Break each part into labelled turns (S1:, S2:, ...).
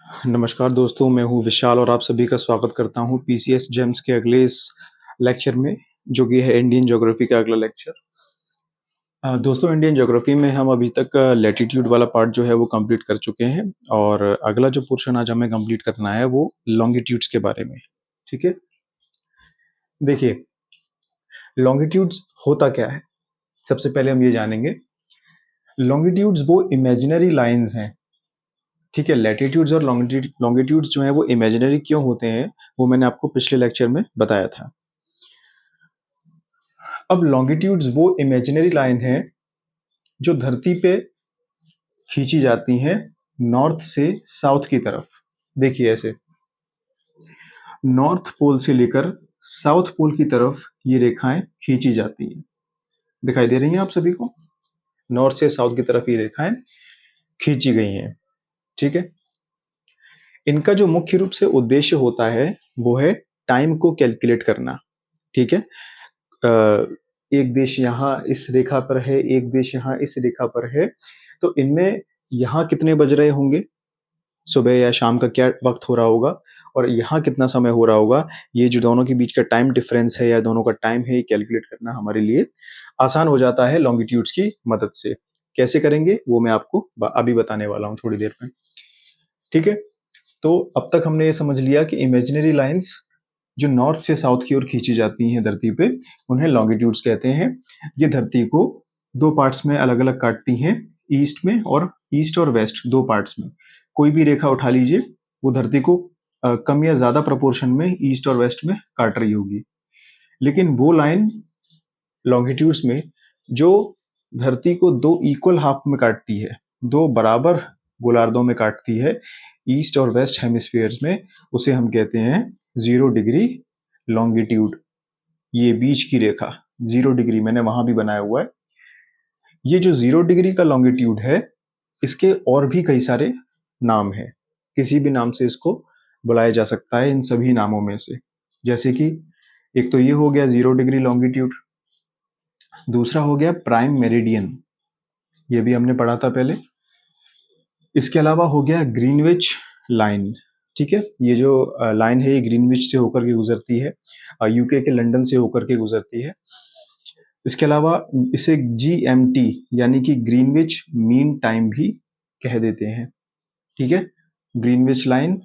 S1: नमस्कार दोस्तों, मैं हूँ विशाल और आप सभी का स्वागत करता हूँ पीसीएस जेम्स के अगले इस लेक्चर में, जो कि है इंडियन ज्योग्राफी का अगला लेक्चर। दोस्तों, इंडियन ज्योग्राफी में हम अभी तक लैटिट्यूड वाला पार्ट जो है वो कंप्लीट कर चुके हैं और अगला जो पोर्शन आज हमें कंप्लीट करना है वो लॉन्गिट्यूड्स के बारे में। ठीक है, देखिए लॉन्गिट्यूड्स होता क्या है, सबसे पहले हम ये जानेंगे। लॉन्गिट्यूड्स वो इमेजिनरी लाइंस हैं। ठीक है, लैटिट्यूड्स और लॉन्गिट्यूड्स जो है वो इमेजिनरी क्यों होते हैं वो मैंने आपको पिछले लेक्चर में बताया था। अब लॉन्गिट्यूड्स वो इमेजिनरी लाइन है जो धरती पे खींची जाती हैं नॉर्थ से साउथ की तरफ। देखिए ऐसे नॉर्थ पोल से लेकर साउथ पोल की तरफ ये रेखाएं खींची जाती हैं। दिखाई दे रही हैं आप सभी को? नॉर्थ से साउथ की तरफ ये रेखाएं खींची गई हैं। ठीक है, इनका जो मुख्य रूप से उद्देश्य होता है वो है टाइम को कैलकुलेट करना। ठीक है, एक देश यहाँ इस रेखा पर है, एक देश यहाँ इस रेखा पर है, तो इनमें यहाँ कितने बज रहे होंगे, सुबह या शाम का क्या वक्त हो रहा होगा और यहाँ कितना समय हो रहा होगा, ये जो दोनों के बीच का टाइम डिफरेंस है या दोनों का टाइम है, ये कैलकुलेट करना हमारे लिए आसान हो जाता है लॉन्गिट्यूड्स की मदद से। कैसे करेंगे वो मैं आपको अभी बताने वाला हूँ थोड़ी देर में। ठीक है, तो अब तक हमने ये समझ लिया कि इमेजिनरी लाइंस जो नॉर्थ से साउथ की ओर खींची जाती हैं धरती पे, उन्हें लॉन्गिट्यूड्स कहते हैं। ये धरती को दो पार्ट्स में अलग अलग काटती हैं, ईस्ट और वेस्ट दो पार्ट्स में। कोई भी रेखा उठा लीजिए, वो धरती को कम या ज्यादा प्रोपोर्शन में ईस्ट और वेस्ट में काट रही होगी। लेकिन वो लाइन लॉन्गिट्यूड्स में जो धरती को दो इक्वल हाफ में काटती है, दो बराबर गोलार्धों में काटती है ईस्ट और वेस्ट हेमिस्फीयर्स में, उसे हम कहते हैं 0 डिग्री लॉन्गिट्यूड। ये बीच की रेखा 0 डिग्री मैंने वहां भी बनाया हुआ है। ये जो 0 डिग्री का लॉन्गिट्यूड है, इसके और भी कई सारे नाम हैं। किसी भी नाम से इसको बुलाया जा सकता है इन सभी नामों में से। जैसे कि एक तो ये हो गया 0 डिग्री लॉन्गिट्यूड, दूसरा हो गया प्राइम मेरिडियन, ये भी हमने पढ़ा था पहले। इसके अलावा हो गया ग्रीनविच लाइन। ठीक है, ये जो लाइन है ये ग्रीनविच से होकर के गुजरती है, यूके के लंदन से होकर के गुजरती है। इसके अलावा इसे जीएमटी यानी कि ग्रीनविच मीन टाइम भी कह देते हैं। ठीक है, Greenwich line,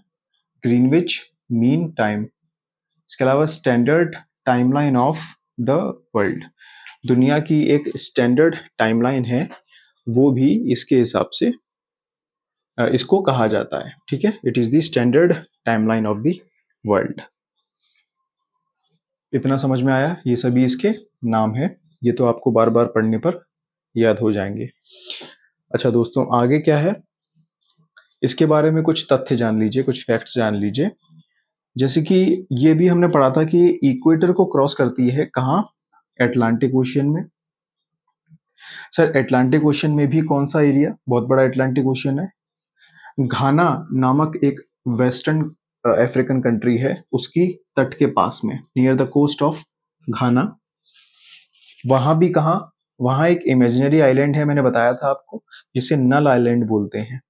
S1: Greenwich mean time. इसके अलावा standard timeline of the world, दुनिया की एक स्टैंडर्ड टाइमलाइन है, वो भी इसके हिसाब से इसको कहा जाता है। ठीक है, it is the standard timeline of the world. इतना समझ में आया? ये सभी इसके नाम है, ये तो आपको बार बार पढ़ने पर याद हो जाएंगे। अच्छा दोस्तों, आगे क्या है इसके बारे में कुछ तथ्य जान लीजिए, कुछ फैक्ट्स जान लीजिए। जैसे कि ये भी हमने पढ़ा था कि इक्वेटर को क्रॉस करती है कहाँ? अटलांटिक ओशियन में। सर अटलांटिक ओशियन में भी कौन सा एरिया बहुत बड़ा अटलांटिक ओशियन है? घाना नामक एक वेस्टर्न अफ्रीकन कंट्री है, उसकी तट के पास में, near the coast of Ghana. वहां भी कहा, वहां एक इमेजिनरी आइलैंड है, मैंने बताया था आपको, जिसे नल आइलैंड बोलते हैं।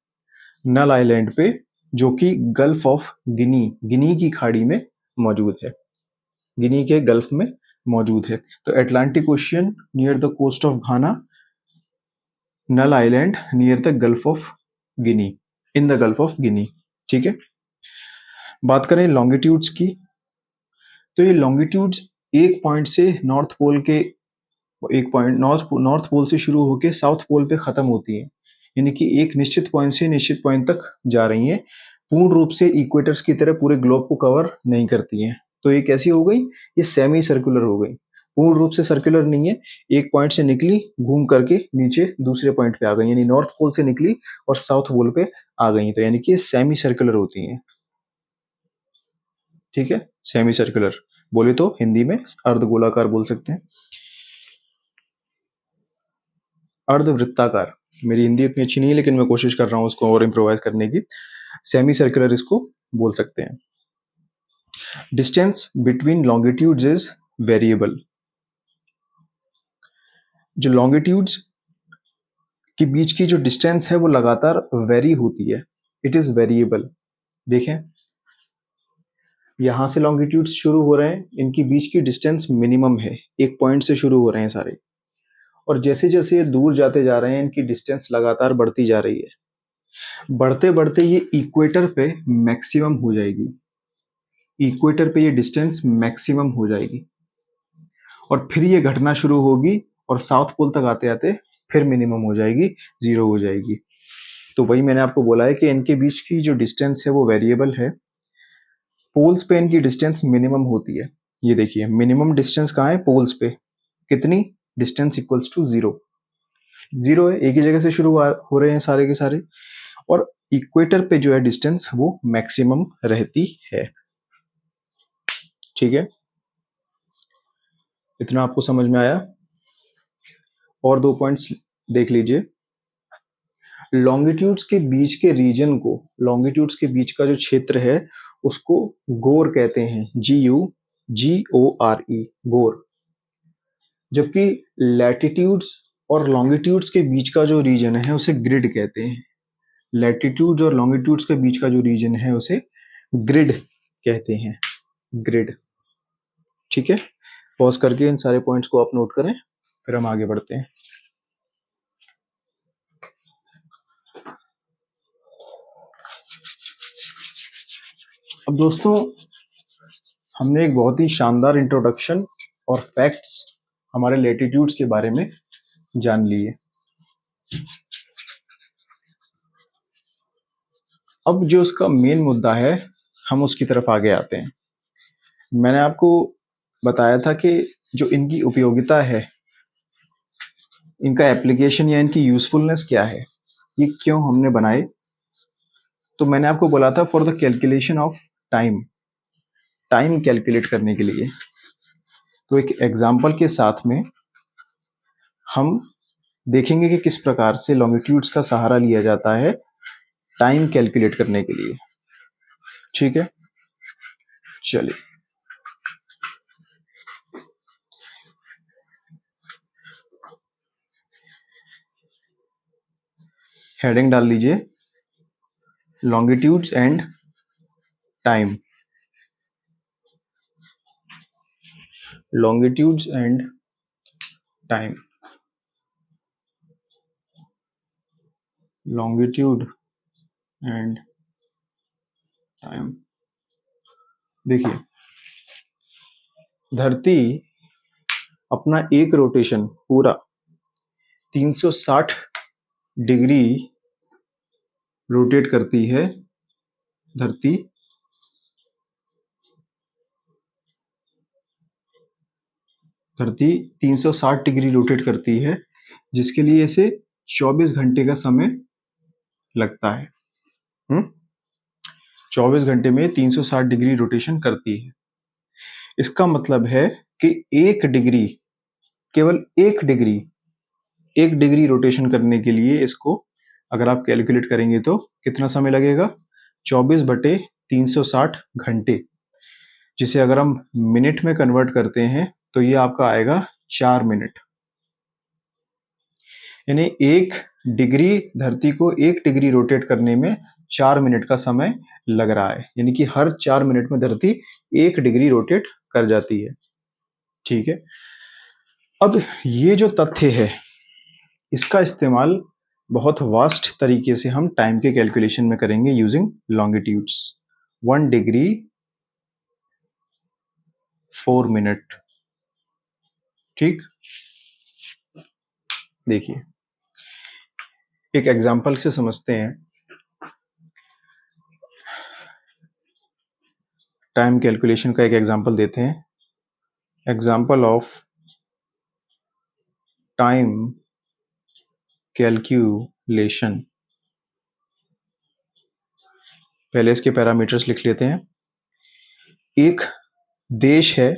S1: नल आइलैंड पे, जो कि गल्फ ऑफ गिनी, गिनी की खाड़ी में मौजूद है, गिनी के गल्फ में मौजूद है। तो Atlantic Ocean near the coast of Ghana, Null Island near the Gulf of Guinea, in the Gulf of Guinea. ठीक है, बात करें लॉन्गिट्यूड्स की, तो ये लॉन्गिट्यूड्स एक पॉइंट से नॉर्थ पोल के, एक पॉइंट नॉर्थ पोल से शुरू होकर साउथ पोल पे खत्म होती है, यानी कि एक निश्चित पॉइंट से निश्चित पॉइंट तक जा रही हैं। पूर्ण रूप से इक्वेटर्स की तरह पूरे ग्लोब को कवर नहीं करती हैं। तो ये कैसी हो गई? ये सेमी सर्कुलर हो गई, पूर्ण रूप से सर्कुलर नहीं है। एक पॉइंट से निकली, घूम करके नीचे दूसरे पॉइंट पे आ गई, यानी नॉर्थ पोल से निकली और साउथ पोल पे आ गई, तो यानी कि सेमी सर्कुलर होती हैं। ठीक है, सेमी सर्कुलर बोले तो हिंदी में अर्धगोलाकार बोल सकते हैं, अर्धवृत्ताकार। मेरी हिंदी इतनी अच्छी नहीं है, लेकिन मैं कोशिश कर रहा हूँ उसको और इम्प्रोवाइज करने की। सेमी सर्कुलर इसको बोल सकते हैं। Distance between longitudes is variable. जो लॉन्गिट्यूड्स के बीच की जो डिस्टेंस है वो लगातार वेरी होती है, इट इज वेरिएबल। देखें, यहां से लॉन्गिट्यूड्स शुरू हो रहे हैं, इनकी बीच की डिस्टेंस मिनिमम है, एक पॉइंट से शुरू हो रहे हैं सारे, और जैसे जैसे ये दूर जाते जा रहे हैं इनकी डिस्टेंस लगातार बढ़ती जा रही है। बढ़ते बढ़ते ये इक्वेटर पे मैक्सिमम हो जाएगी, इक्वेटर पे ये डिस्टेंस मैक्सिमम हो जाएगी, और फिर ये घटना शुरू होगी और साउथ पोल तक आते आते फिर मिनिमम हो जाएगी, जीरो हो जाएगी। तो वही मैंने आपको बोला है कि इनके बीच की जो डिस्टेंस है वो वेरिएबल है। पोल्स पे इनकी डिस्टेंस मिनिमम होती है। ये देखिए मिनिमम डिस्टेंस कहाँ है, पोल्स पे। कितनी? Distance equals to zero, zero है, एक ही जगह से शुरू हो रहे हैं सारे के सारे, और इक्वेटर पे जो है डिस्टेंस वो मैक्सिमम रहती है। ठीक है, इतना आपको समझ में आया? और 2 पॉइंट्स देख लीजिए। लॉन्गिट्यूड्स के बीच के रीजन को, लॉन्गिट्यूड्स के बीच का जो क्षेत्र है उसको गोर कहते हैं, GUGORE, गोर। जबकि लैटिट्यूड्स और लॉन्गिट्यूड्स के बीच का जो रीजन है उसे ग्रिड कहते हैं। लैटिट्यूड्स और लॉन्गिट्यूड्स के बीच का जो रीजन है उसे ग्रिड कहते हैं, ग्रिड। ठीक है, पॉज करके इन सारे पॉइंट्स को आप नोट करें, फिर हम आगे बढ़ते हैं। अब दोस्तों, हमने एक बहुत ही शानदार इंट्रोडक्शन और फैक्ट्स हमारे लैटिट्यूड्स के बारे में जान लिए। अब जो उसका मेन मुद्दा है, हम उसकी तरफ आगे आते हैं। मैंने आपको बताया था कि जो इनकी उपयोगिता है, इनका एप्लीकेशन या इनकी यूजफुलनेस क्या है, ये क्यों हमने बनाए। तो मैंने आपको बोला था for the calculation of time, time calculate करने के लिए। तो एक एग्जाम्पल के साथ में हम देखेंगे कि किस प्रकार से लॉन्गिट्यूड्स का सहारा लिया जाता है टाइम कैलकुलेट करने के लिए। ठीक है, चलिए। हेडिंग डाल लीजिए, longitudes and time, longitudes and time, longitude and time। देखिए, धरती अपना एक रोटेशन पूरा 360 डिग्री रोटेट करती है। धरती धरती 360 डिग्री रोटेट करती है, जिसके लिए इसे 24 घंटे का समय लगता है। 24 घंटे में 360 डिग्री रोटेशन करती है। इसका मतलब है कि एक डिग्री, केवल एक डिग्री रोटेशन करने के लिए इसको अगर आप कैलकुलेट करेंगे तो कितना समय लगेगा, 24/360 घंटे, जिसे अगर हम मिनट में कन्वर्ट करते हैं तो ये आपका आएगा 4 मिनट। यानी एक डिग्री, धरती को एक डिग्री रोटेट करने में 4 मिनट का समय लग रहा है। यानी कि हर 4 मिनट में धरती एक डिग्री रोटेट कर जाती है। ठीक है, अब ये जो तथ्य है इसका इस्तेमाल बहुत वास्ट तरीके से हम टाइम के कैलकुलेशन में करेंगे यूजिंग लॉन्गिट्यूड्स। 1 degree 4 minute. ठीक, देखिए एक एग्जांपल से समझते हैं। टाइम कैलकुलेशन का एक एग्जांपल देते हैं। Example of time calculation. पहले इसके पैरामीटर्स लिख लेते हैं। एक देश है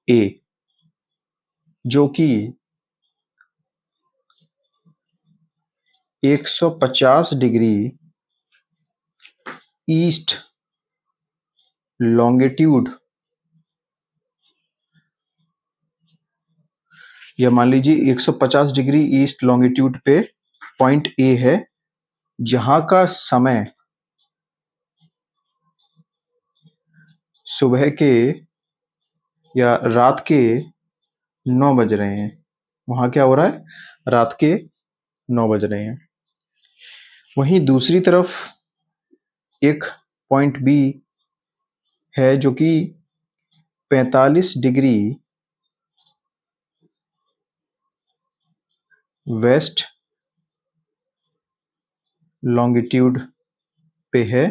S1: ए, जो कि 150 डिग्री ईस्ट लॉन्गिट्यूड, या मान लीजिए 150 डिग्री ईस्ट लॉन्गिट्यूड पे पॉइंट ए है, जहां का समय सुबह के या रात के 9 बज रहे हैं। वहाँ क्या हो रहा है? रात के 9 बज रहे हैं। वहीं दूसरी तरफ एक पॉइंट बी है जो कि 45 डिग्री वेस्ट लॉन्गिट्यूड पे है।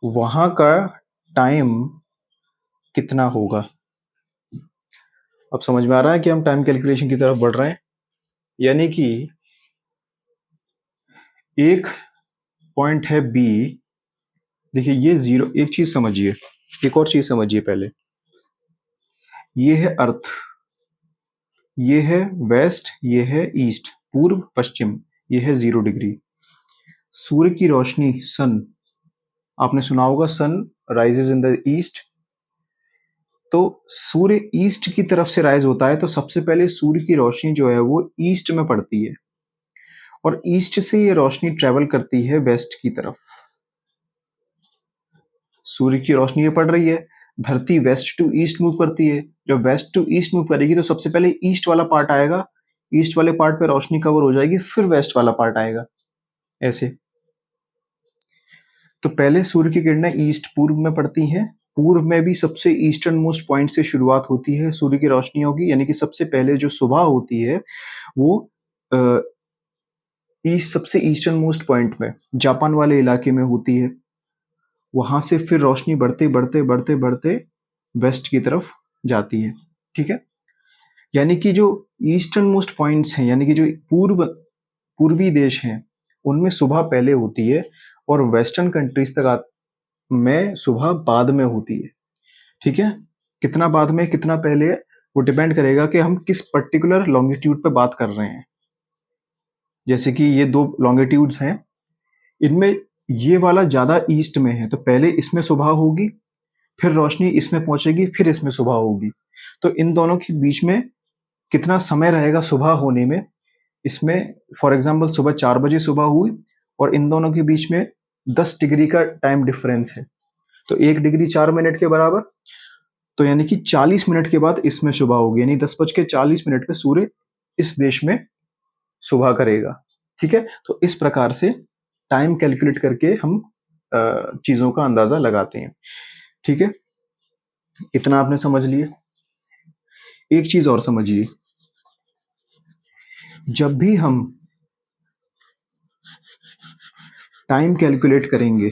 S1: वहाँ का टाइम कितना होगा? अब समझ में आ रहा है कि हम टाइम कैलकुलेशन की तरफ बढ़ रहे हैं। यानी कि एक पॉइंट है बी। देखिए ये जीरो, एक चीज समझिए, एक और चीज समझिए पहले। ये है अर्थ, ये है वेस्ट, ये है ईस्ट, पूर्व पश्चिम, ये है 0 डिग्री। सूर्य की रोशनी, सन, आपने सुना होगा sun rises in the east. तो सूर्य ईस्ट की तरफ से राइज होता है, तो सबसे पहले सूर्य की रोशनी जो है वो ईस्ट में पड़ती है और ईस्ट से ये रोशनी ट्रेवल करती है वेस्ट की तरफ। सूर्य की रोशनी ये पड़ रही है, धरती वेस्ट टू ईस्ट मूव करती है। जब वेस्ट टू ईस्ट मूव करेगी तो सबसे पहले ईस्ट वाला पार्ट आएगा, ईस्ट वाले पार्ट पे रोशनी कवर हो जाएगी, फिर वेस्ट वाला पार्ट आएगा, ऐसे। तो पहले सूर्य की किरणें ईस्ट पूर्व में पड़ती हैं। पूर्व में भी सबसे ईस्टर्न मोस्ट पॉइंट से शुरुआत होती है सूर्य की रोशनियों की, यानी कि सबसे पहले जो सुबह होती है वो ईस्ट, सबसे ईस्टर्न मोस्ट पॉइंट में, जापान वाले इलाके में होती है। वहां से फिर रोशनी बढ़ते बढ़ते बढ़ते बढ़ते वेस्ट की तरफ जाती है, ठीक है। यानी कि जो ईस्टर्न मोस्ट पॉइंट्स हैं, यानी कि जो पूर्वी देश हैं, उनमें सुबह पहले होती है और वेस्टर्न कंट्रीज तक में सुबह बाद में होती है, ठीक है। कितना बाद में कितना पहले है वो डिपेंड करेगा कि हम किस पर्टिकुलर लॉन्गिट्यूड पे बात कर रहे हैं। जैसे कि ये दो लॉन्गिट्यूड्स हैं, इनमें ये वाला ज्यादा ईस्ट में है, तो पहले इसमें सुबह होगी, फिर रोशनी इसमें पहुंचेगी, फिर इसमें सुबह होगी। तो इन दोनों के बीच में कितना समय रहेगा सुबह होने में? इसमें फॉर एग्जांपल सुबह 4 बजे सुबह हुई और इन दोनों के बीच में 10 डिग्री का टाइम डिफरेंस है, तो 1 डिग्री 4 मिनट के बराबर। तो यानी कि 40 मिनट के बाद इसमें सुबह होगी, यानी 10:40 पे सूर्य इस देश में सुबह करेगा, ठीक है। तो इस प्रकार से टाइम कैलकुलेट करके हम चीजों का अंदाजा लगाते हैं, ठीक है। इतना आपने समझ लिया। एक चीज और समझिए, जब भी हम टाइम कैलकुलेट करेंगे,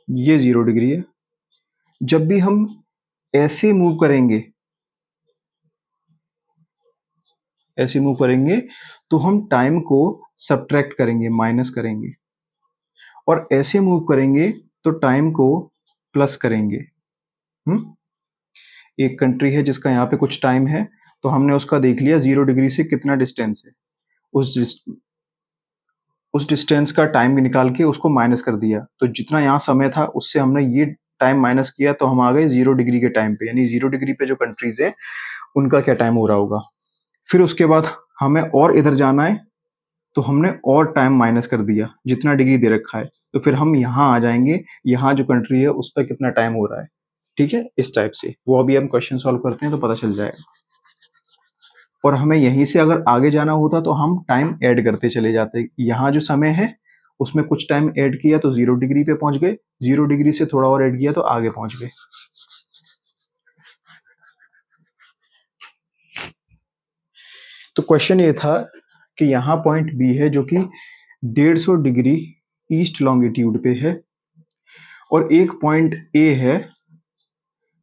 S1: ये 0 डिग्री है, जब भी हम ऐसे मूव करेंगे, ऐसे मूव करेंगे, तो हम टाइम को सब्ट्रैक्ट करेंगे, माइनस करेंगे, और ऐसे मूव करेंगे तो टाइम को प्लस करेंगे। एक कंट्री है जिसका यहाँ पे कुछ टाइम है, तो हमने उसका देख लिया 0 डिग्री से कितना डिस्टेंस है, उस डिस्टेंस का टाइम निकाल के उसको माइनस कर दिया, तो जितना यहाँ समय था उससे हमने ये टाइम माइनस किया, तो हम आ गए 0 डिग्री के टाइम पे। यानी 0 डिग्री पे जो कंट्रीज है उनका क्या टाइम हो रहा होगा। फिर उसके बाद हमें और इधर जाना है, तो हमने और टाइम माइनस कर दिया जितना डिग्री दे रखा है, तो फिर हम यहाँ आ जाएंगे, यहाँ जो कंट्री है उस पर कितना टाइम हो रहा है, ठीक है। इस टाइप से वो अभी हम क्वेश्चन सॉल्व करते हैं तो पता चल जाएगा। और हमें यहीं से अगर आगे जाना होता तो हम टाइम ऐड करते चले जाते, यहाँ जो समय है उसमें कुछ टाइम ऐड किया तो 0 डिग्री पे पहुंच गए, 0 डिग्री से थोड़ा और ऐड किया तो आगे पहुंच गए। तो क्वेश्चन ये था कि यहाँ पॉइंट बी है जो कि 150 डिग्री ईस्ट लॉन्गिट्यूड पे है, और एक पॉइंट ए है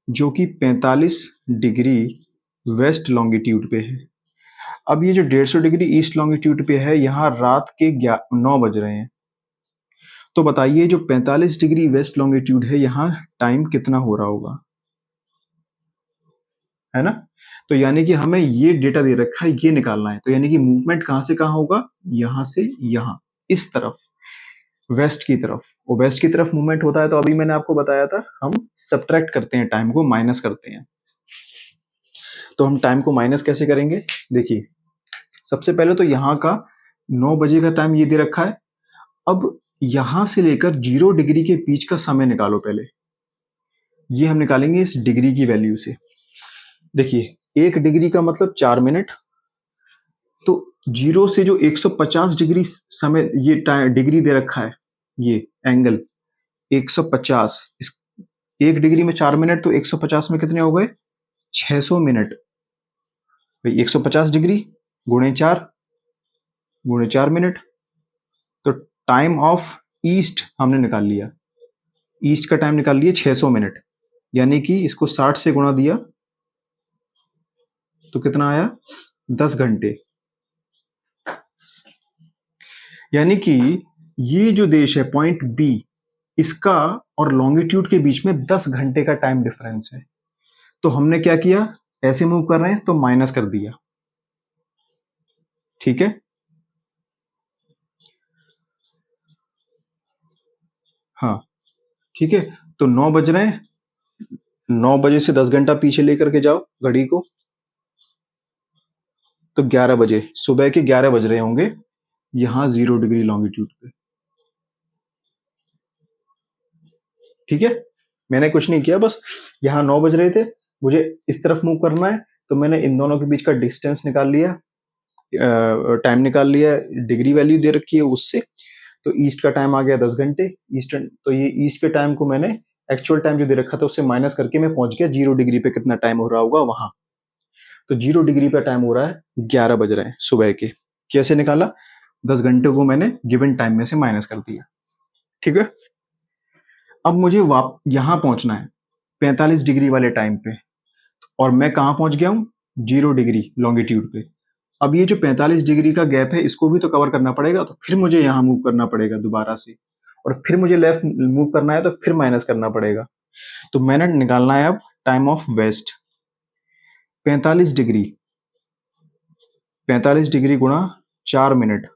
S1: जो कि 45 डिग्री वेस्ट लॉन्गिट्यूड पे है। अब ये जो 150 डिग्री ईस्ट लॉन्गिट्यूड पे है, यहाँ रात के 9 बज रहे हैं, तो बताइए जो 45 डिग्री वेस्ट लॉन्गिट्यूड है, यहाँ टाइम कितना हो रहा होगा, है ना। तो यानी कि हमें ये डेटा दे रखा है, ये निकालना है। तो यानी कि मूवमेंट कहाँ से कहाँ होगा, यहाँ से यहाँ, इस तरफ, वेस्ट की तरफ। वो वेस्ट की तरफ मूवमेंट होता है, तो अभी मैंने आपको बताया था हम सब्ट्रैक्ट करते हैं, टाइम को माइनस करते हैं। तो हम टाइम को माइनस कैसे करेंगे, देखिए सबसे पहले तो यहाँ का 9 बजे का टाइम ये दे रखा है। अब यहां से लेकर 0 डिग्री के बीच का समय निकालो पहले। ये हम निकालेंगे इस डिग्री की वैल्यू से। देखिए 1 डिग्री का मतलब 4 मिनट, तो 0 से जो 150 डिग्री समय ये डिग्री दे रखा है, ये एंगल 150, इस 1 डिग्री में 4 मिनट, तो 150 में कितने हो गए? 600 मिनट। भाई 150 डिग्री गुणे 4 मिनट, तो टाइम ऑफ ईस्ट हमने निकाल लिया, ईस्ट का टाइम निकाल लिया 600 मिनट, यानी कि इसको 60 से गुणा दिया तो कितना आया? 10 घंटे। यानी कि ये जो देश है पॉइंट बी, इसका और लॉन्गिट्यूड के बीच में 10 घंटे का टाइम डिफरेंस है। तो हमने क्या किया, ऐसे मूव कर रहे हैं तो माइनस कर दिया। ठीक है, हाँ ठीक है। तो 9 बज रहे हैं, 9 बजे से 10 घंटा पीछे लेकर के जाओ घड़ी को, तो 11 बजे, सुबह के 11 बज रहे होंगे यहां 0 डिग्री लॉन्गिट्यूड पे। ठीक है, मैंने कुछ नहीं किया, बस यहाँ 9 बज रहे थे, मुझे इस तरफ मूव करना है, तो मैंने इन दोनों के बीच का डिस्टेंस निकाल लिया, टाइम निकाल लिया, डिग्री वैल्यू दे रखी है उससे, तो ईस्ट का टाइम आ गया 10 घंटे ईस्टर्न। तो ये ईस्ट के टाइम को मैंने एक्चुअल टाइम जो दे रखा था उससे माइनस करके मैं पहुंच गया 0 डिग्री पे कितना टाइम हो रहा होगा वहां। तो 0 डिग्री पे टाइम हो रहा है 11 बज रहे हैं सुबह के। कैसे निकाला? 10 घंटे को मैंने गिवन टाइम में से माइनस कर दिया। ठीक है, अब मुझे यहां पहुंचना है 45 डिग्री वाले टाइम पे, और मैं कहां पहुंच गया हूं? 0 डिग्री लॉन्गिट्यूड पे। अब ये जो 45 डिग्री का गैप है इसको भी तो कवर करना पड़ेगा, तो फिर मुझे यहाँ मूव करना पड़ेगा दोबारा से, और फिर मुझे लेफ्ट मूव करना है तो फिर माइनस करना पड़ेगा। तो मैंने निकालना है अब time of west. 45 degree, 45 degree गुणा 4 मिनट,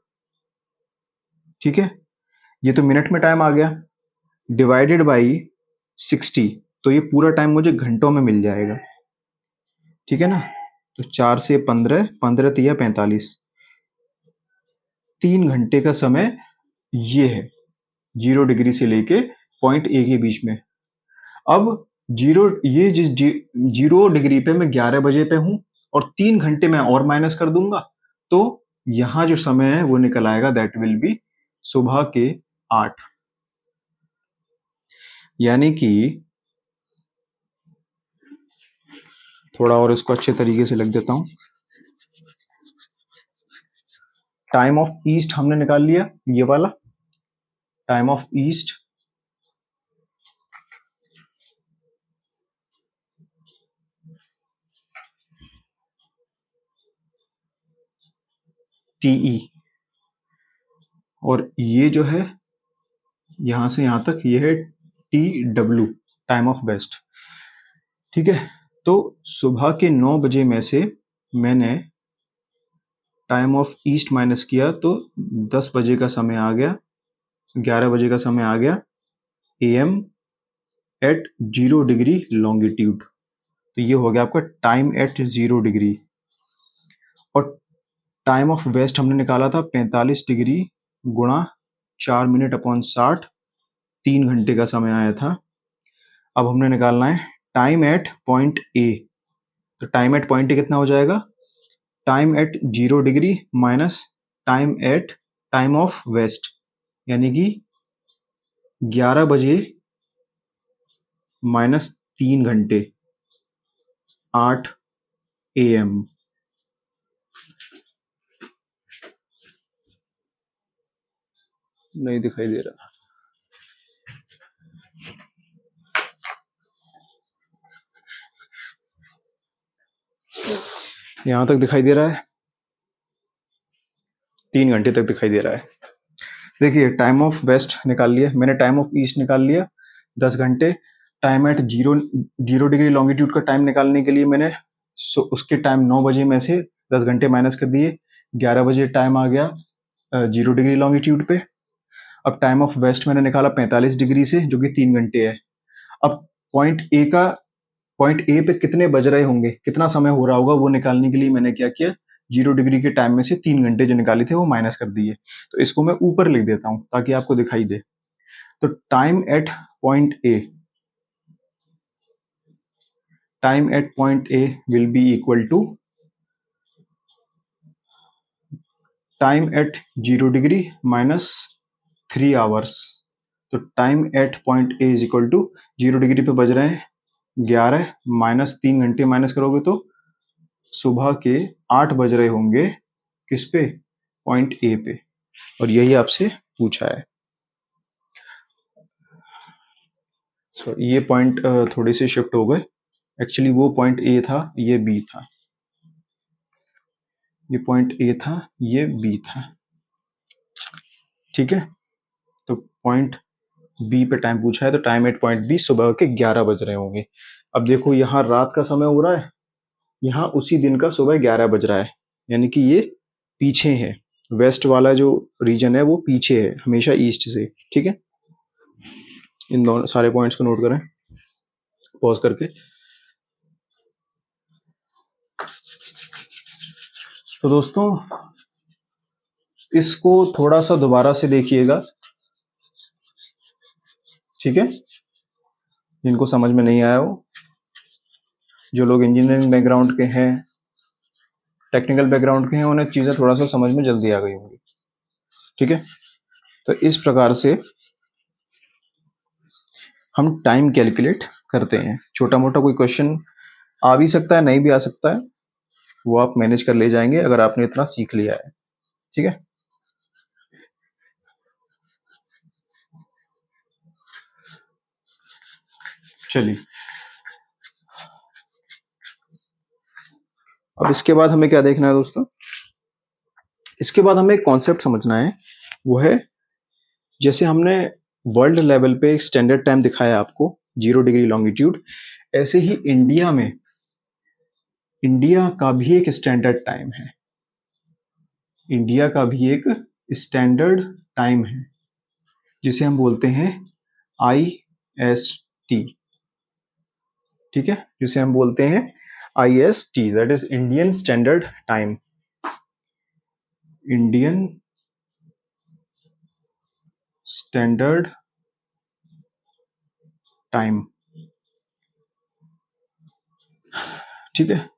S1: ठीक है, ये तो मिनट में टाइम आ गया, डिवाइडेड बाई 60, तो ये पूरा टाइम मुझे घंटों में मिल जाएगा। ठीक है ना, तो 4 से 15, 15 तिया 45, 3 घंटे का समय ये है 0 डिग्री से लेके पॉइंट ए के बीच में। अब जिस 0 डिग्री पे मैं 11 बजे पे हूं, और 3 घंटे में और माइनस कर दूंगा, तो यहां जो समय है वो निकल आएगा, दैट विल बी सुबह के 8। यानी कि थोड़ा और इसको अच्छे तरीके से लिख देता हूं, टाइम ऑफ ईस्ट हमने निकाल लिया, ये वाला टाइम ऑफ ईस्ट, टीई, और ये जो है यहां से यहां तक ये है T W, time of west. ठीक है, तो सुबह के 9 बजे में से मैंने टाइम ऑफ ईस्ट माइनस किया तो 10 बजे का समय आ गया, 11 बजे का समय आ गया एएम एट 0 डिग्री लॉन्गिट्यूड। तो ये हो गया आपका टाइम एट 0 डिग्री। और टाइम ऑफ वेस्ट हमने निकाला था 45 डिग्री गुणा 4 मिनट अपॉन 60, 3 घंटे का समय आया था। अब हमने निकालना है टाइम एट पॉइंट ए, तो टाइम एट पॉइंट ए कितना हो जाएगा? Time at 0 degree minus time at time of west, यानी कि 11 बजे माइनस 3 घंटे, 8 AM। नहीं दिखाई दे रहा, यहां तक दिखाई दे रहा है, 3 घंटे तक दिखाई दे रहा है। देखिए टाइम ऑफ वेस्ट निकाल लिया मैंने, टाइम ऑफ ईस्ट निकाल लिया 10 घंटे, टाइम एट 0 डिग्री लॉन्गिट्यूड का टाइम निकालने के लिए मैंने उसके टाइम 9 बजे में से 10 घंटे माइनस कर दिए, 11 बजे टाइम आ गया 0 डिग्री लॉन्गिट्यूड पे। अब टाइम ऑफ वेस्ट मैंने निकाला 45 डिग्री से, जो कि 3 घंटे है। अब पॉइंट ए पे कितने बज रहे होंगे, कितना समय हो रहा होगा, वो निकालने के लिए मैंने क्या किया, 0 डिग्री के टाइम में से 3 घंटे जो निकाले थे वो माइनस कर दिए। तो इसको मैं ऊपर लिख देता हूं ताकि आपको दिखाई दे। तो time at point A will be equal to time at 0 degree minus 3 hours. तो time at point A is equal to 0 degree पे बज रहे हैं 11 माइनस 3 घंटे माइनस करोगे तो सुबह के 8 बज रहे होंगे किस पे, पॉइंट ए पे। और यही आपसे पूछा है। ये पॉइंट थोड़े से शिफ्ट हो गए। एक्चुअली वो पॉइंट ए था, ये बी था। ये पॉइंट ए था, ये बी था। ठीक है, तो पॉइंट बी पे टाइम पूछा है, तो टाइम एट पॉइंट बी सुबह के 11 बज रहे होंगे। अब देखो यहाँ रात का समय हो रहा है, यहाँ उसी दिन का सुबह 11 बज रहा है, यानी कि ये पीछे है। वेस्ट वाला जो रीजन है वो पीछे है हमेशा ईस्ट से। ठीक है, इन दोनों सारे पॉइंट्स को नोट करें पॉज करके। तो दोस्तों इसको थोड़ा सा दोबारा से देखिएगा। ठीक है, जिनको समझ में नहीं आया हो, जो लोग इंजीनियरिंग बैकग्राउंड के हैं, टेक्निकल बैकग्राउंड के हैं, उन्हें चीजें थोड़ा सा समझ में जल्दी आ गई होंगी। ठीक है, तो इस प्रकार से हम टाइम कैलकुलेट करते हैं। छोटा मोटा कोई क्वेश्चन आ भी सकता है, नहीं भी आ सकता है, वो आप मैनेज कर ले जाएंगे अगर आपने इतना सीख लिया है। ठीक है, चलिए अब इसके बाद हमें क्या देखना है दोस्तों, इसके बाद हमें एक कॉन्सेप्ट समझना है। वो है, जैसे हमने वर्ल्ड लेवल पे एक स्टैंडर्ड टाइम दिखाया आपको 0 डिग्री लॉन्गिट्यूड, ऐसे ही इंडिया का भी एक स्टैंडर्ड टाइम है। इंडिया का भी एक स्टैंडर्ड टाइम है जिसे हम बोलते हैं IST। ठीक है, जिसे हम बोलते हैं IST, that is Indian standard time. Indian standard time. ठीक है,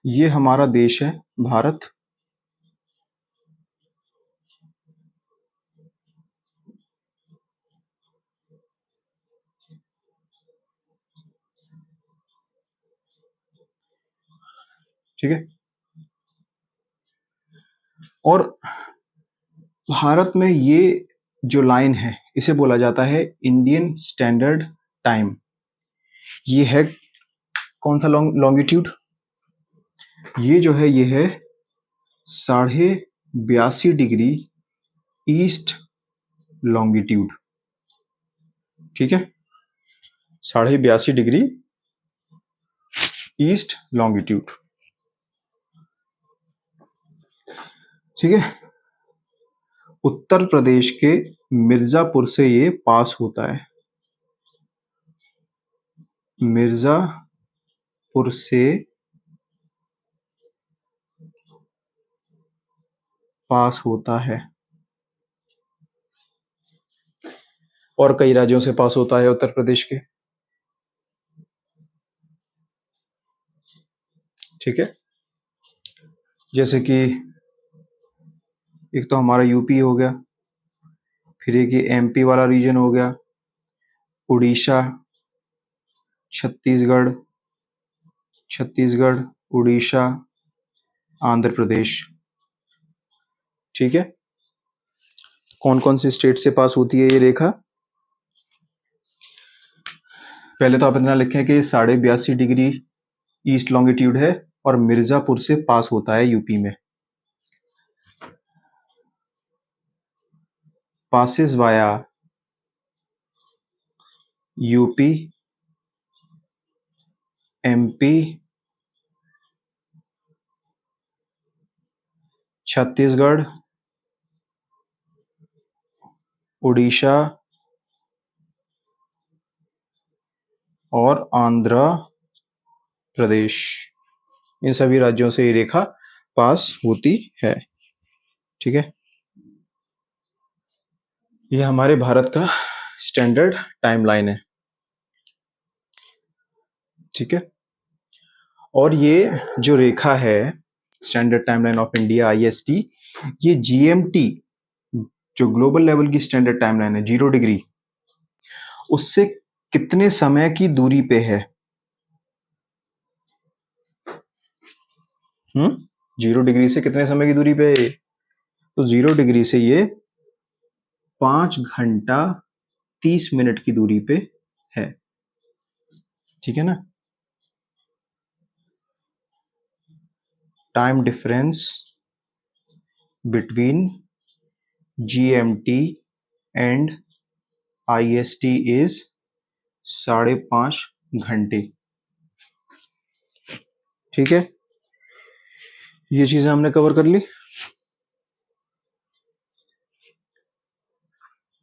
S1: ये हमारा देश है भारत। ठीक है, और भारत में ये जो लाइन है इसे बोला जाता है इंडियन स्टैंडर्ड टाइम। ये है कौन सा लॉन्गिट्यूड, ये जो है ये है 82.5 डिग्री ईस्ट लॉन्गिट्यूड। ठीक है, 82.5 डिग्री ईस्ट लॉन्गिट्यूड। ठीक है, उत्तर प्रदेश के मिर्जापुर से ये पास होता है। मिर्जापुर से पास होता है और कई राज्यों से पास होता है उत्तर प्रदेश के। ठीक है, जैसे कि एक तो हमारा यूपी हो गया, फिर एक ये MP वाला रीजन हो गया, उड़ीसा, छत्तीसगढ़, उड़ीसा, आंध्र प्रदेश। ठीक है, कौन कौन सी स्टेट से पास होती है ये रेखा, पहले तो आप इतना लिखें कि 82.5 डिग्री ईस्ट लॉन्गिट्यूड है और मिर्जापुर से पास होता है यूपी में। Passes via UP, MP, Chhattisgarh, Orissa और आंध्र प्रदेश। इन सभी राज्यों से ये रेखा पास होती है। ठीक है, ये हमारे भारत का स्टैंडर्ड टाइमलाइन है। ठीक है, और ये जो रेखा है standard timeline of India IST, ये GMT जो ग्लोबल लेवल की स्टैंडर्ड टाइमलाइन है 0 डिग्री, उससे कितने समय की दूरी पे है? 0 डिग्री से कितने समय की दूरी पे है? तो 0 डिग्री से ये 5 घंटा 30 मिनट की दूरी पे है। ठीक है ना, time difference between GMT and IST is 5.5 घंटे। ठीक है, ये चीजें हमने कवर कर ली।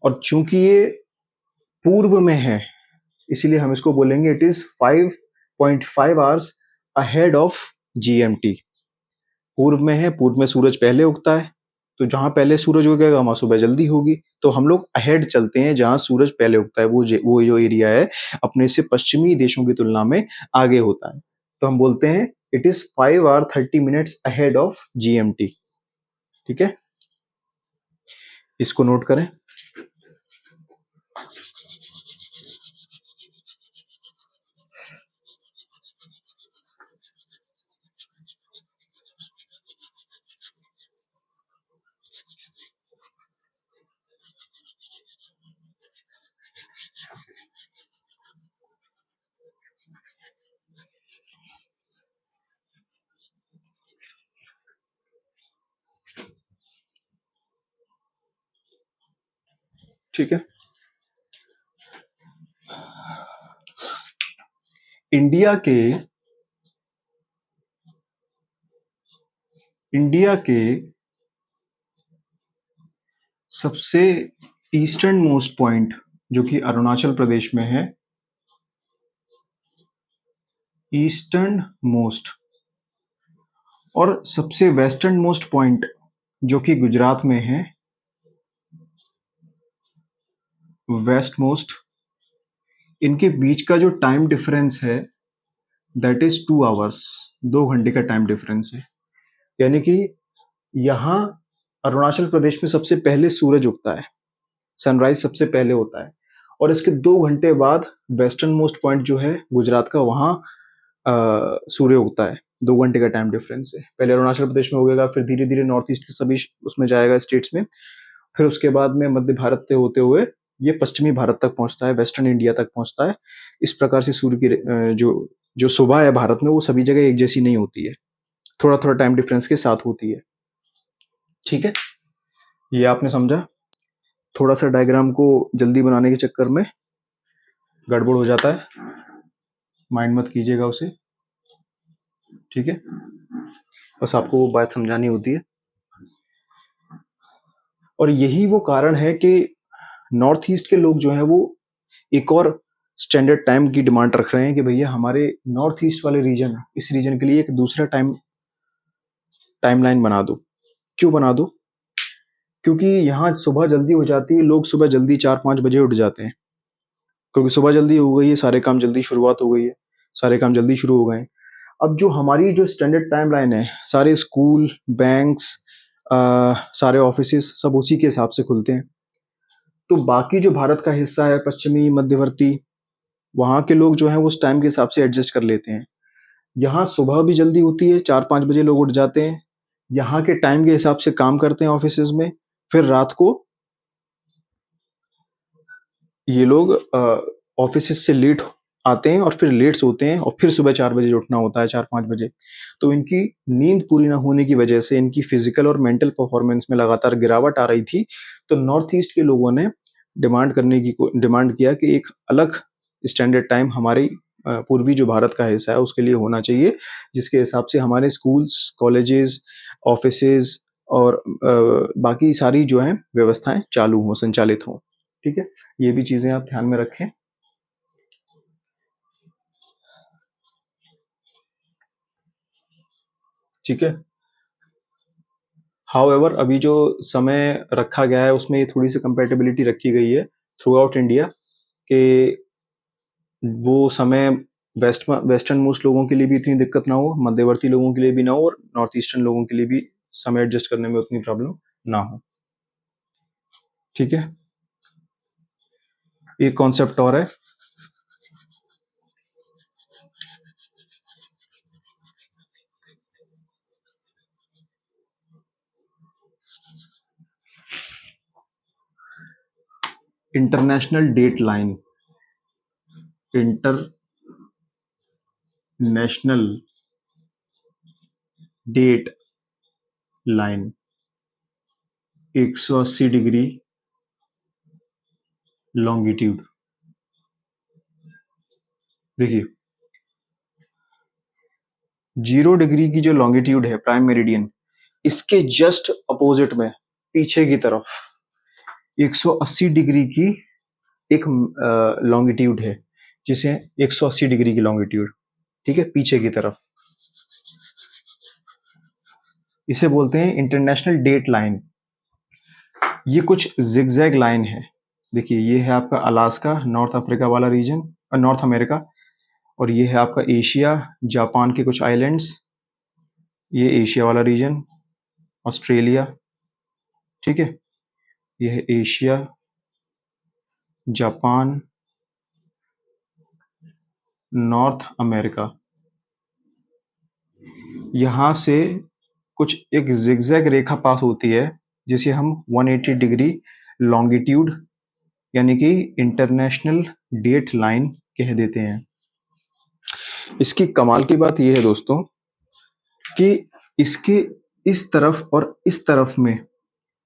S1: और चूंकि ये पूर्व में है, इसीलिए हम इसको बोलेंगे it is 5.5 hours ahead of GMT। पूर्व में है, पूर्व में सूरज पहले उगता है, तो जहां पहले सूरज उगेगा वहां सुबह जल्दी होगी, तो हम लोग अहेड चलते हैं जहां सूरज पहले उगता है, वो जो एरिया है अपने से पश्चिमी देशों की तुलना में आगे होता है, तो हम बोलते हैं it is 5 hours 30 minutes ahead of GMT। ठीक है, इसको नोट करें। ठीक है, इंडिया के इंडिया के सबसे ईस्टर्न मोस्ट पॉइंट जो कि अरुणाचल प्रदेश में है, ईस्टर्न मोस्ट, और सबसे वेस्टर्न मोस्ट पॉइंट जो कि गुजरात में है, वेस्ट मोस्ट, इनके बीच का जो टाइम डिफरेंस है दैट इज 2 आवर्स, 2 घंटे का टाइम डिफरेंस है। यानी कि यहाँ अरुणाचल प्रदेश में सबसे पहले सूरज उगता है, सनराइज सबसे पहले होता है, और इसके 2 घंटे बाद वेस्टर्न मोस्ट पॉइंट जो है गुजरात का, वहाँ सूर्य उगता है। 2 घंटे का टाइम डिफरेंस है, पहले अरुणाचल प्रदेश में उगेगा, फिर धीरे धीरे नॉर्थ ईस्ट के सभी उसमें जाएगा स्टेट्स में, फिर उसके बाद में मध्य भारत से होते हुए ये पश्चिमी भारत तक पहुंचता है, वेस्टर्न इंडिया तक पहुंचता है। इस प्रकार से सूर्य की जो जो सुबह है भारत में वो सभी जगह एक जैसी नहीं होती है, थोड़ा थोड़ा टाइम डिफरेंस के साथ होती है। ठीक है, ये आपने समझा। थोड़ा सा डायग्राम को जल्दी बनाने के चक्कर में गड़बड़ हो जाता है, माइंड मत कीजिएगा उसे। ठीक है, बस आपको वो बात समझानी होती है। और यही वो कारण है कि नॉर्थ ईस्ट के लोग जो हैं वो एक और स्टैंडर्ड टाइम की डिमांड रख रहे हैं कि भैया हमारे नॉर्थ ईस्ट वाले रीजन, इस रीजन के लिए एक दूसरा टाइमलाइन बना दो। क्यों बना दो? क्योंकि यहाँ सुबह जल्दी हो जाती है, लोग सुबह जल्दी 4-5 बजे उठ जाते हैं, क्योंकि सुबह जल्दी हो गई है, सारे काम जल्दी शुरुआत हो गई है, सारे काम जल्दी शुरू हो गए हैं। अब जो हमारी जो स्टैंडर्ड टाइमलाइन है, सारे स्कूल, बैंक्स, सारे ऑफिसेस सब उसी के हिसाब से खुलते हैं, तो बाकी जो भारत का हिस्सा है पश्चिमी मध्यवर्ती, वहाँ के लोग जो हैं वो उस टाइम के हिसाब से एडजस्ट कर लेते हैं। यहाँ सुबह भी जल्दी होती है, 4-5 बजे लोग उठ जाते हैं, यहाँ के टाइम के हिसाब से काम करते हैं ऑफिसेज में, फिर रात को ये लोग ऑफिस से लेट आते हैं और फिर लेट सोते हैं, और फिर सुबह 4 बजे उठना होता है, 4-5 बजे। तो इनकी नींद पूरी ना होने की वजह से इनकी फिजिकल और मेंटल परफॉर्मेंस में लगातार गिरावट आ रही थी। तो नॉर्थ ईस्ट के लोगों ने डिमांड किया कि एक अलग स्टैंडर्ड टाइम हमारी पूर्वी जो भारत का हिस्सा है उसके लिए होना चाहिए, जिसके हिसाब से हमारे स्कूल्स, कॉलेजेस, ऑफिसेज और बाकी सारी जो है व्यवस्थाएं चालू हों, संचालित हों। ठीक है, ये भी चीजें आप ध्यान में रखें। ठीक है, हाउएवर अभी जो समय रखा गया है उसमें ये थोड़ी सी कंपेटेबिलिटी रखी गई है थ्रू आउट इंडिया कि वो समय वेस्टर्न मोस्ट लोगों के लिए भी इतनी दिक्कत ना हो, मध्यवर्ती लोगों के लिए भी ना हो, और नॉर्थ ईस्टर्न लोगों के लिए भी समय एडजस्ट करने में उतनी प्रॉब्लम ना हो। ठीक है, एक कॉन्सेप्ट और है, international date line. International date line 180 degree longitude. देखिए 0 डिग्री की जो लॉन्गिट्यूड है प्राइम मेरिडियन, इसके जस्ट अपोजिट में पीछे की तरफ 180 डिग्री की एक लॉन्गिट्यूड है, जिसे 180 डिग्री की लॉन्गिट्यूड, ठीक है, पीछे की तरफ, इसे बोलते हैं इंटरनेशनल डेट लाइन। ये कुछ जिगजैग लाइन है। देखिए ये है आपका अलास्का, नॉर्थ अफ्रीका वाला रीजन, नॉर्थ अमेरिका, और ये है आपका एशिया, जापान के कुछ आइलैंड्स, ये एशिया वाला रीजन, ऑस्ट्रेलिया, ठीक है, ये है एशिया, जापान, नॉर्थ अमेरिका। यहाँ से कुछ एक जिगजैग रेखा पास होती है जिसे हम 180 डिग्री लॉन्गिट्यूड यानी कि इंटरनेशनल डेट लाइन कह देते हैं। इसकी कमाल की बात यह है दोस्तों कि इसके इस तरफ और इस तरफ में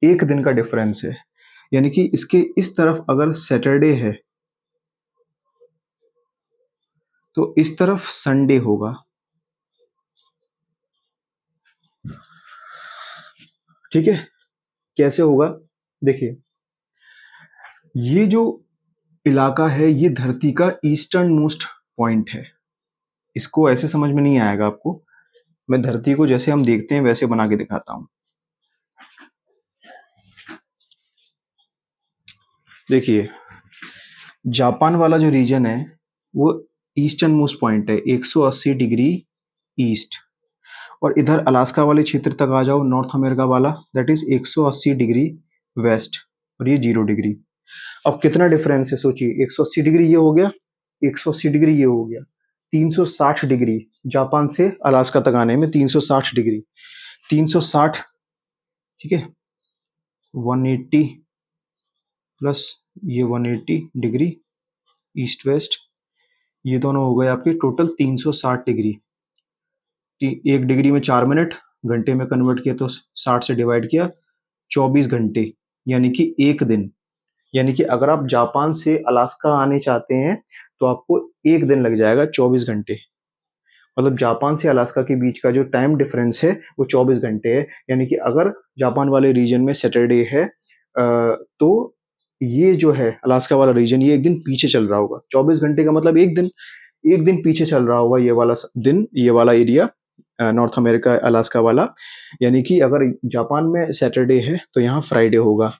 S1: एक दिन का डिफरेंस है, यानी कि इसके इस तरफ अगर सैटरडे है तो इस तरफ संडे होगा। ठीक है, कैसे होगा? देखिए ये जो इलाका है ये धरती का ईस्टर्न मोस्ट पॉइंट है। इसको ऐसे समझ में नहीं आएगा आपको, मैं धरती को जैसे हम देखते हैं वैसे बना के दिखाता हूं। देखिए जापान वाला जो रीजन है वो ईस्टर्न मोस्ट पॉइंट है, 180 डिग्री ईस्ट, और इधर अलास्का वाले क्षेत्र तक आ जाओ, नॉर्थ अमेरिका वाला, दैट इज 180 डिग्री वेस्ट, और ये 0 डिग्री। अब कितना डिफरेंस है सोचिए, 180 डिग्री ये हो गया, 180 डिग्री ये हो गया, 360 डिग्री जापान से अलास्का तक आने में, 360 डिग्री, 360, ठीक है, 180 प्लस ये 180 डिग्री ईस्ट वेस्ट, ये दोनों हो गए आपके टोटल 360 डिग्री। एक डिग्री में 4 मिनट, घंटे में कन्वर्ट किया तो 60 से डिवाइड किया, 24 घंटे, यानी कि एक दिन। यानी कि अगर आप जापान से अलास्का आने चाहते हैं तो आपको एक दिन लग जाएगा, 24 घंटे। मतलब जापान से अलास्का के बीच का जो टाइम डिफरेंस है वो 24 घंटे है। यानी कि अगर जापान वाले रीजन में सैटरडे है तो ये जो है अलास्का वाला रीजन ये एक दिन पीछे चल रहा होगा। 24 घंटे का मतलब एक दिन पीछे चल रहा होगा ये वाला दिन, ये वाला एरिया, नॉर्थ अमेरिका अलास्का वाला। यानी कि अगर जापान में सैटरडे है तो यहाँ फ्राइडे होगा,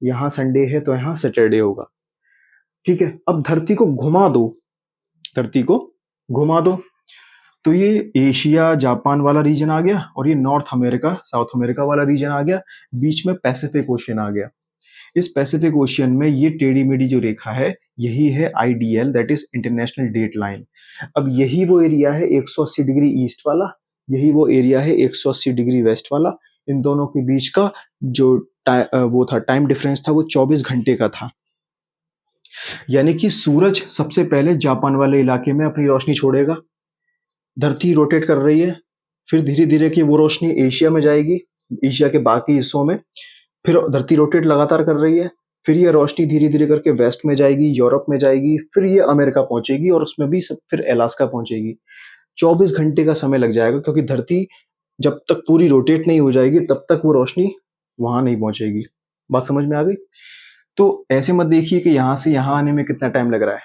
S1: यहाँ संडे है तो यहाँ सैटरडे होगा। ठीक है, अब धरती को घुमा दो, धरती को घुमा दो, तो ये एशिया जापान वाला रीजन आ गया, और ये नॉर्थ अमेरिका साउथ अमेरिका वाला रीजन आ गया, बीच में पैसिफिक ओशियन आ गया। इस पैसिफिक ओशियन में ये टेढ़ी मेढ़ी जो रेखा है यही है IDL, that is international date line. अब यही वो एरिया है 180 डिग्री ईस्ट वाला, यही वो एरिया है 180 डिग्री वेस्ट वाला। इन दोनों के बीच का जो वो था टाइम डिफरेंस था वो 24 घंटे का था। यानी कि सूरज सबसे पहले जापान वाले इलाके में अपनी रोशनी छोड़ेगा, धरती रोटेट कर रही है, फिर धीरे धीरे की वो रोशनी एशिया में जाएगी, एशिया के बाकी हिस्सों में, फिर धरती रोटेट लगातार कर रही है, फिर ये रोशनी धीरे धीरे करके वेस्ट में जाएगी, यूरोप में जाएगी, फिर ये अमेरिका पहुंचेगी, और उसमें भी सब फिर अलास्का पहुंचेगी। 24 घंटे का समय लग जाएगा, क्योंकि धरती जब तक पूरी रोटेट नहीं हो जाएगी तब तक वो रोशनी वहां नहीं पहुंचेगी। बात समझ में आ गई? तो ऐसे मत देखिए कि यहां से यहां आने में कितना टाइम लग रहा है,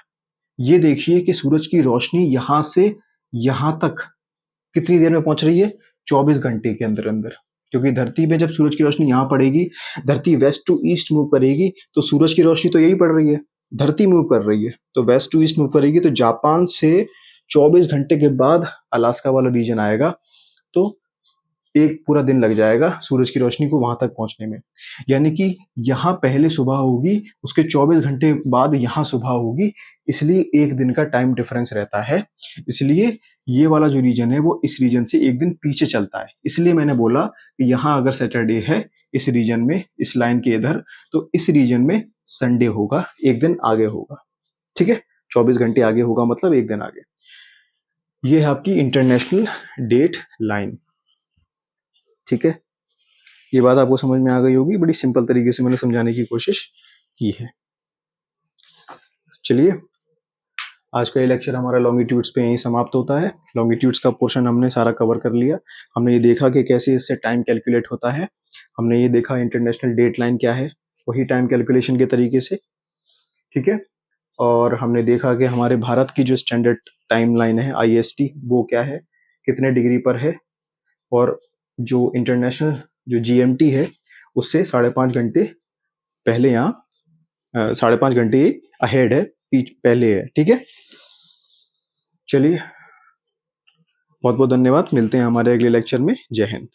S1: ये देखिए कि सूरज की रोशनी यहां से यहां तक कितनी देर में पहुंच रही है, 24 घंटे के अंदर अंदर। क्योंकि धरती पे जब सूरज की रोशनी यहाँ पड़ेगी, धरती वेस्ट टू ईस्ट मूव करेगी, तो सूरज की रोशनी तो यही पड़ रही है, धरती मूव कर रही है, तो वेस्ट टू ईस्ट मूव करेगी, तो जापान से 24 घंटे के बाद अलास्का वाला रीजन आएगा, तो एक पूरा दिन लग जाएगा सूरज की रोशनी को वहां तक पहुंचने में। यानी कि यहाँ पहले सुबह होगी, उसके 24 घंटे बाद यहाँ सुबह होगी, इसलिए एक दिन का टाइम डिफरेंस रहता है। इसलिए ये वाला जो रीजन है वो इस रीजन से एक दिन पीछे चलता है। इसलिए मैंने बोला कि यहाँ अगर सैटरडे है इस रीजन में, इस लाइन के इधर, तो इस रीजन में संडे होगा, एक दिन आगे होगा। ठीक है, 24 घंटे आगे होगा मतलब एक दिन आगे। ये है आपकी इंटरनेशनल डेट लाइन। ठीक है, ये बात आपको समझ में आ गई होगी, बड़ी सिंपल तरीके से मैंने समझाने की कोशिश की है। चलिए, आज का ये लेक्चर हमारा लॉन्गिट्यूड्स पे यहीं समाप्त होता है। लॉन्गिट्यूड्स का पोर्शन हमने सारा कवर कर लिया। हमने ये देखा कि कैसे इससे टाइम कैलकुलेट होता है, हमने ये देखा इंटरनेशनल डेट लाइन क्या है, वही टाइम कैलकुलेशन के तरीके से। ठीक है, और हमने देखा कि हमारे भारत की जो स्टैंडर्ड टाइम लाइन है IST वो क्या है, कितने डिग्री पर है, और जो इंटरनेशनल जो GMT है उससे 5.5 घंटे पहले, यहाँ 5.5 घंटे अहेड है, पहले है। ठीक है, चलिए, बहुत बहुत धन्यवाद, मिलते हैं हमारे अगले लेक्चर में। जय हिंद।